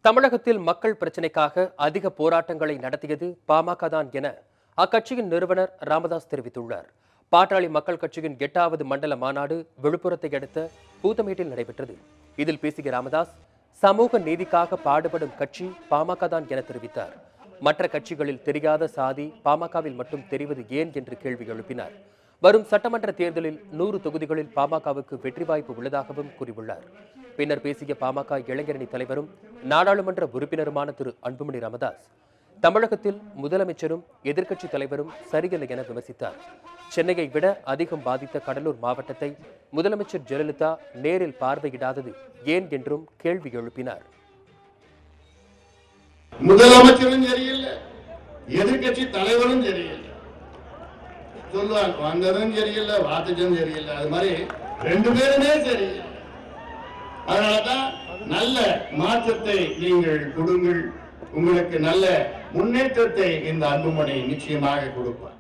தமிழகத்தில் மக்கள் பிரச்சினைக்காக அதிக போராட்டங்களை நடத்தியது பாமக தான் என அக்கட்சியின் நிறுவனர் ராமதாஸ் தெரிவித்துள்ளார். பாட்டாளி மக்கள் கட்சியின் 8வது மண்டல மாநாடு விழுப்புரத்தை அடுத்த பூதமேட்டில் நடைபெற்றது. இதில் பேசிய ராமதாஸ், சமூக நீதிக்காக பாடுபடும் கட்சி பாமக தான் என தெரிவித்தார். மற்ற கட்சிகளில் தெரியாத சாதி பாமகவில் மட்டும் தெரிவது ஏன் என்று கேள்வி எழுப்பினார். வரும் சட்டமன்ற தேர்தலில் 100 தொகுதிகளில் பாமகவுக்கு வெற்றி வாய்ப்பு உள்ளதாகவும் கூறியுள்ளார். பின்னர் பேசிய பாமக இளைஞரணி தலைவரும் நாடாளுமன்ற உறுப்பினருமான திரு அன்புமணி ராமதாஸ், தமிழகத்தில் முதலமைச்சரும் எதிர்க்கட்சி தலைவரும் சரியில்லை என விமர்சித்தார். சென்னையை விட அதிகம் பாதித்த கடலூர் மாவட்டத்தை முதலமைச்சர் ஜெயலலிதா நேரில் பார்வையிடாதது ஏன் என்றும் கேள்வி எழுப்பினார். முதலமைச்சரும் சரியில்லை, எதிர்க்கட்சி தலைவரும் சரியில்லை, சொல்லுவாங்க வந்ததும் சரியில்லை, வார்த்தையும் சரியில்லை, அது மாதிரி 2 பேருமே சரியில்லை. அதனாலதான் நல்ல மாற்றத்தை நீங்கள் கொடுங்கள், உங்களுக்கு நல்ல முன்னேற்றத்தை இந்த அன்புமணி நிச்சயமாக கொடுப்பார்.